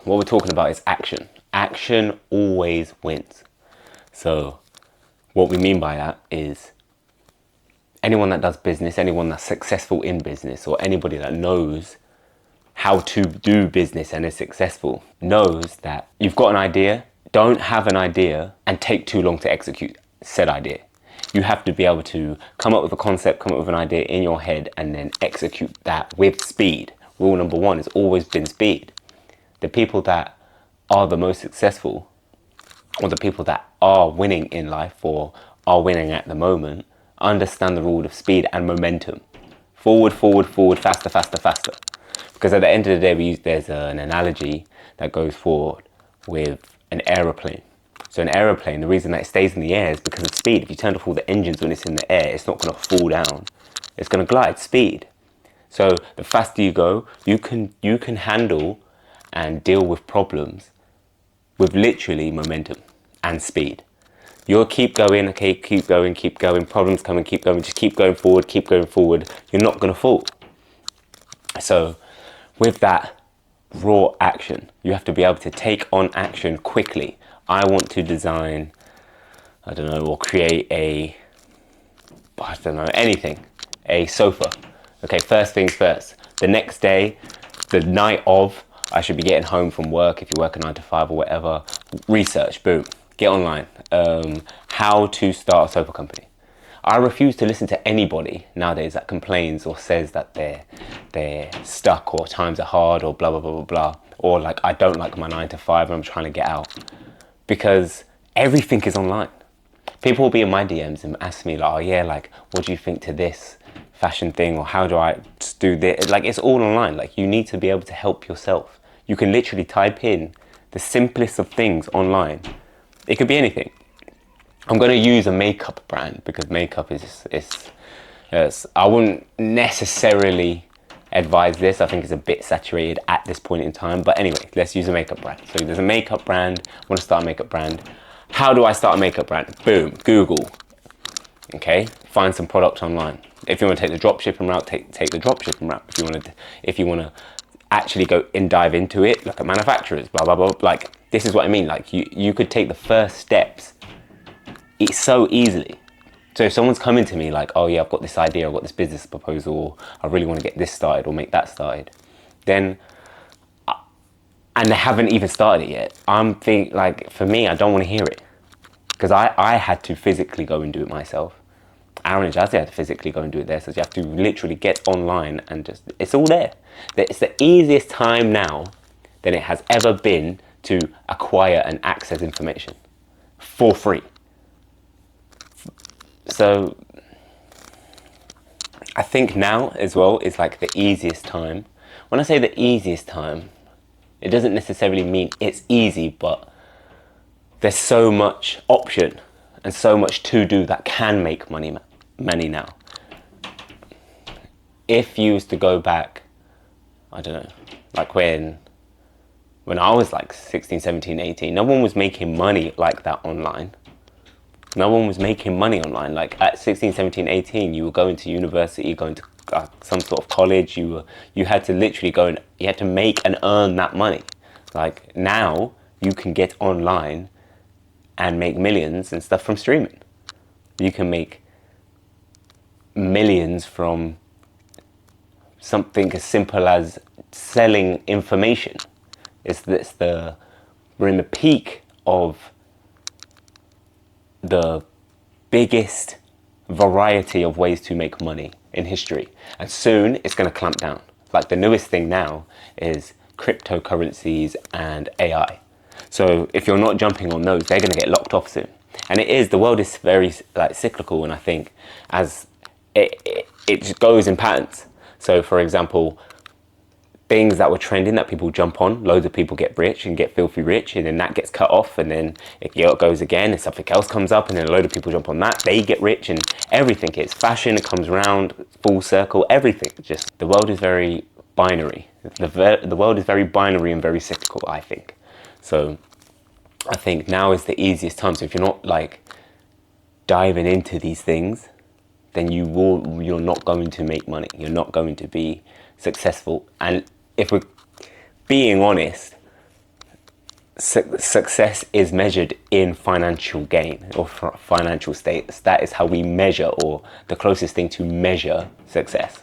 What we're talking about is action. Action always wins. So what we mean by that is anyone that does business, anyone that's successful in business, or anybody that knows how to do business and is successful, knows that you've got an idea, don't have an idea and take too long to execute said idea. You have to be able to come up with a concept, come up with an idea in your head, and then execute that with speed. Rule number one has always been speed. The people that are the most successful, or the people that are winning in life or are winning at the moment, understand the rule of speed and momentum. Forward, forward, forward, faster, faster, faster. Because at the end of the day, there's an analogy that goes forward with an aeroplane. So an aeroplane, the reason that it stays in the air is because of speed. If you turn off all the engines when it's in the air, it's not going to fall down. It's going to glide, speed. So the faster you go, you can handle and deal with problems with literally momentum and speed. You'll keep going, okay, keep going, problems coming, keep going, just keep going forward, you're not going to fall. So with that raw action, you have to be able to take on action quickly. I want to design, or create anything, a sofa. Okay, first things first. The next day, the night of, I should be getting home from work, if you work a 9 to 5 or whatever, research, boom, get online. How to start a sofa company. I refuse to listen to anybody nowadays that complains or says that they're stuck or times are hard or blah, blah, blah, blah, blah. Or like, I don't like my 9 to 5 and I'm trying to get out. Because everything is online. People will be in my DMs and ask me like, oh yeah, like, what do you think to this fashion thing? Or how do I do this? Like, it's all online. Like, you need to be able to help yourself. You can literally type in the simplest of things online. It could be anything. I'm going to use a makeup brand because makeup is I wouldn't necessarily advise this. I think it's a bit saturated at this point in time. But anyway, let's use a makeup brand. So there's a makeup brand. I want to start a makeup brand. How do I start a makeup brand? Boom, Google. Okay, find some product online. If you want to take the drop shipping route, take the drop shipping route. If you want to actually go and dive into it, look at manufacturers, blah, blah, blah. Like, this is what I mean. Like, you could take the first steps so easily. So if someone's coming to me like, oh yeah, I've got this idea, I've got this business proposal, or I really want to get this started or make that started, then, and they haven't even started it yet, I'm thinking, like, for me, I don't want to hear it. Because I had to physically go and do it myself. Aaron and Jazzy had to physically go and do it there. So you have to literally get online and just, it's all there. It's the easiest time now than it has ever been to acquire and access information for free. So I think now as well is like the easiest time. When I say the easiest time, it doesn't necessarily mean it's easy, but there's so much option and so much to do that can make money now. If you was to go back, I don't know, like when I was like 16, 17, 18, no one was making money like that online. No one was making money online. Like at 16, 17, 18, you were going to university, going to some sort of college. You had to literally go and you had to make and earn that money. Like now you can get online and make millions and stuff from streaming. You can make millions from something as simple as selling information. We're in the peak of the biggest variety of ways to make money in history, and soon it's going to clamp down. Like the newest thing now is cryptocurrencies and AI. So if you're not jumping on those, they're going to get locked off soon. And the world is very like cyclical, and I think as it just goes in patterns. So for example, things that were trending that people jump on, loads of people get rich and get filthy rich, and then that gets cut off, and then it goes again and something else comes up, and then a load of people jump on that, they get rich, and everything, it's fashion, it comes around full circle, everything. Just the world is very binary. The world is very binary and very cyclical, I think. So I think now is the easiest time. So if you're not like diving into these things, then you're not going to make money. You're not going to be successful. And if we're being honest, success is measured in financial gain or financial status. That is how we measure, or the closest thing to measure success.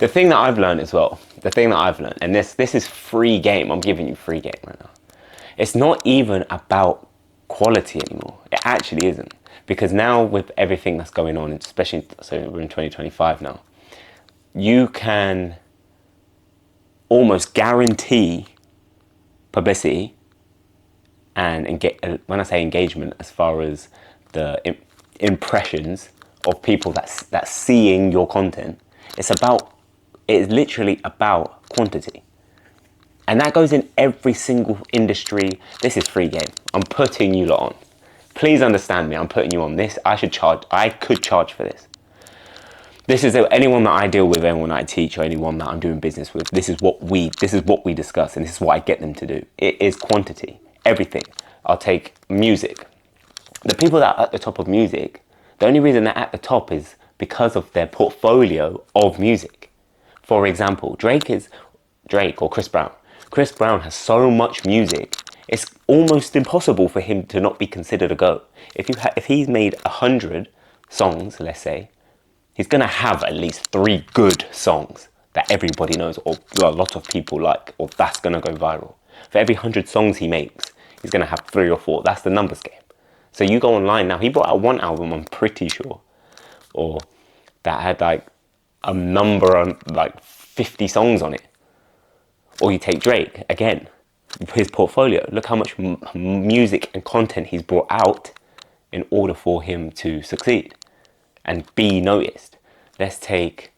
The thing that I've learned as well, and this is free game. I'm giving you free game right now. It's not even about quality anymore. It actually isn't. Because now with everything that's going on, especially, so we're in 2025 now, you can almost guarantee publicity and when I say engagement, as far as the impressions of people that's seeing your content, it's literally about quantity. And that goes in every single industry. This is free game. I'm putting you lot on. Please understand me, I'm putting you on this. I could charge for this. This is anyone that I deal with, anyone that I teach, or anyone that I'm doing business with. This is what we discuss, and this is what I get them to do. It is quantity. Everything. I'll take music. The people that are at the top of music, the only reason they're at the top is because of their portfolio of music. For example, Drake or Chris Brown. Chris Brown has so much music, it's almost impossible for him to not be considered a GOAT. If he's made 100 songs, let's say, he's gonna have at least 3 good songs that everybody knows, or a lot of people like, or that's gonna go viral. For every 100 songs he makes, he's gonna have 3 or 4. That's the numbers game. So you go online now, he brought out one album, I'm pretty sure, or that had like a number on like 50 songs on it. Or you take Drake, again, his portfolio. Look how much music and content he's brought out in order for him to succeed and be noticed. Let's take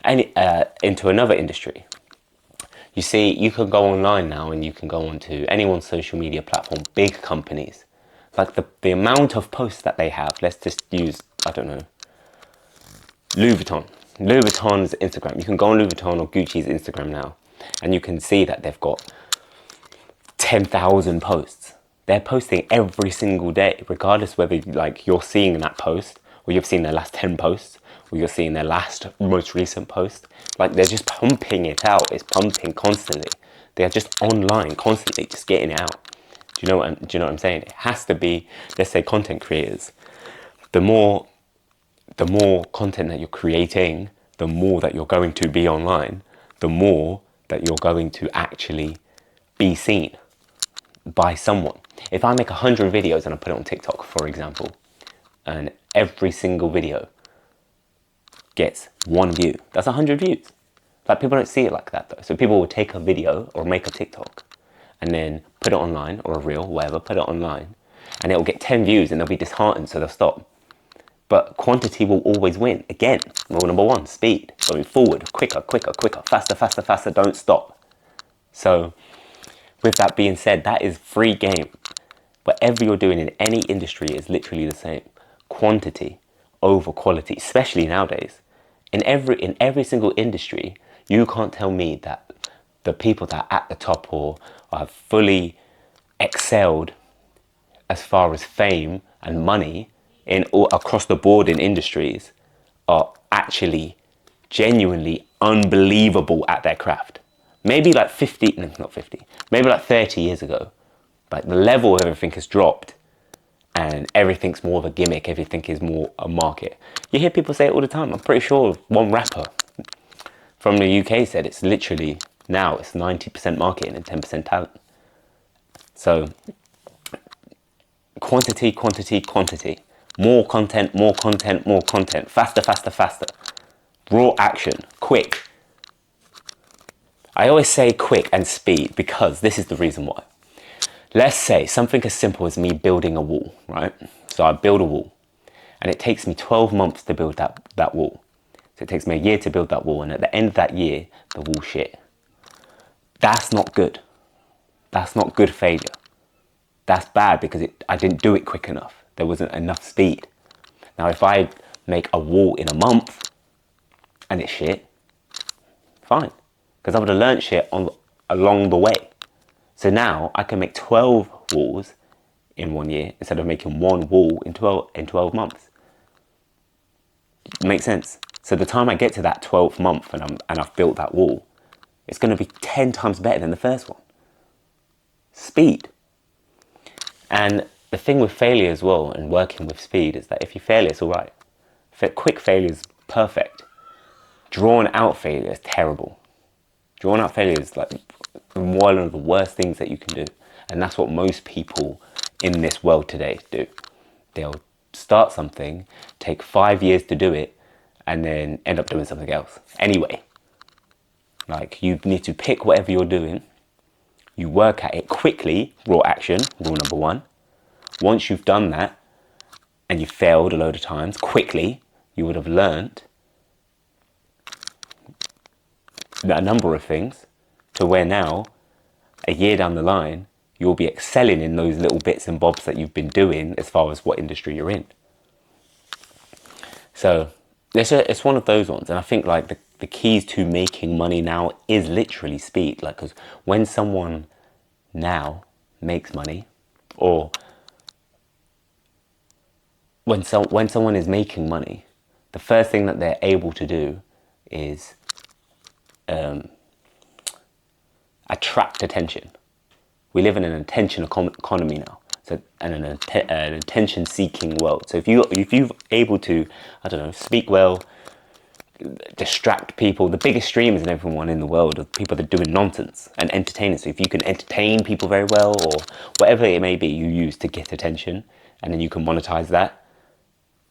into another industry. You see, you can go online now and you can go onto anyone's social media platform, big companies. Like the amount of posts that they have, let's just use, I don't know, Louis Vuitton. Louis Vuitton's Instagram. You can go on Louis Vuitton or Gucci's Instagram now, and you can see that they've got 10,000 posts. They're posting every single day, regardless whether like you're seeing that post, or you've seen their last 10 posts, or you're seeing their most recent post. Like, they're just pumping it out. It's pumping constantly. They're just online constantly, just getting it out. Do you know what I'm saying? It has to be, let's say, content creators. The more content that you're creating, the more that you're going to be online, the more that you're going to actually be seen by someone. If I make 100 videos and I put it on TikTok, for example, and every single video gets 1 view, that's 100 views. Like, people don't see it like that though. So people will take a video or make a TikTok and then put it online, or a reel, whatever, put it online, and it will get 10 views and they'll be disheartened, so they'll stop. But quantity will always win. Again, rule number 1, speed. Going forward, quicker, faster, don't stop. So with that being said, that is free game. Whatever you're doing in any industry is literally the same. Quantity over quality, especially nowadays. In every single industry, you can't tell me that the people that are at the top or have fully excelled as far as fame and money across the board in industries are actually genuinely unbelievable at their craft. Maybe like 30 years ago, like, the level of everything has dropped and everything's more of a gimmick, everything is more a market. You hear people say it all the time. I'm pretty sure one rapper from the UK said it's literally, now it's 90% marketing and 10% talent. So quantity. More content. Faster. Raw action, quick. I always say quick and speed because this is the reason why. Let's say something as simple as me building a wall, right? So I build a wall and it takes me 12 months to build that wall. So it takes me a year to build that wall, and at the end of that year, the wall's shit. That's not good. That's not good failure. That's bad because I didn't do it quick enough. There wasn't enough speed. Now, if I make a wall in a month and it's shit, fine. Because I would have learned shit along the way. So now I can make 12 walls in 1 year instead of making 1 wall in 12 months. Makes sense? So the time I get to that 12th month and I've built that wall, it's going to be 10 times better than the first one. Speed. And the thing with failure as well and working with speed is that if you fail, it's all right. Quick failure is perfect. Drawn out failure is terrible. Drawn out failure is like one of the worst things that you can do. And that's what most people in this world today do. They'll start something, take 5 years to do it, and then end up doing something else. Anyway, like you need to pick whatever you're doing. You work at it quickly, raw action, rule number one. Once you've done that and you failed a load of times, quickly, you would have learned a number of things to where now, a year down the line, you'll be excelling in those little bits and bobs that you've been doing as far as what industry you're in. So it's one of those ones. And I think like the keys to making money now is literally speed. Like, because when someone now makes money, or when someone is making money, the first thing that they're able to do is attract attention. We live in an attention economy now, so and an attention-seeking world. So if you're able to, I don't know, speak well, distract people, the biggest streamers and everyone in the world are people that are doing nonsense and entertaining. So if you can entertain people very well, or whatever it may be you use to get attention, and then you can monetize that,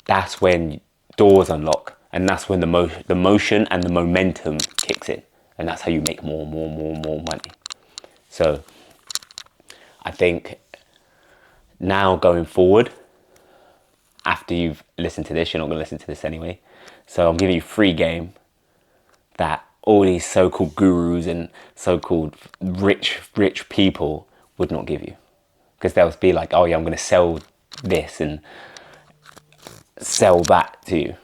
that's when doors unlock, and that's when the motion and the momentum kicks in, and that's how you make more money. So I think now going forward, after you've listened to this, you're not going to listen to this anyway, so I'm giving you free game that all these so-called gurus and so-called rich people would not give you, because they'll be like, oh yeah, I'm going to sell this and sell that to you,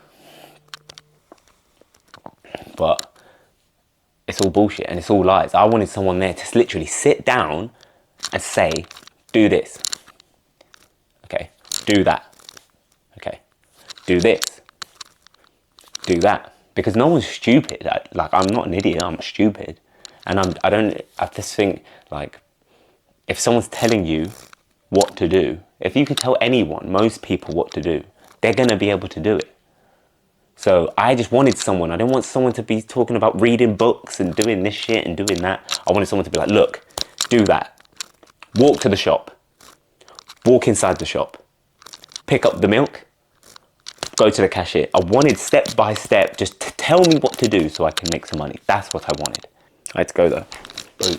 but it's all bullshit and it's all lies. I wanted someone there to literally sit down and say, do this, okay, do that, okay, do this, do that, because no one's stupid. Like, I'm not an idiot, I'm stupid, and I just think, like, if someone's telling you what to do, if you could tell anyone, most people, what to do, they're gonna be able to do it. So I just wanted someone. I didn't want someone to be talking about reading books and doing this shit and doing that. I wanted someone to be like, look, do that. Walk to the shop. Walk inside the shop. Pick up the milk. Go to the cashier. I wanted step by step, just to tell me what to do so I can make some money. That's what I wanted. Let's go though. Boom.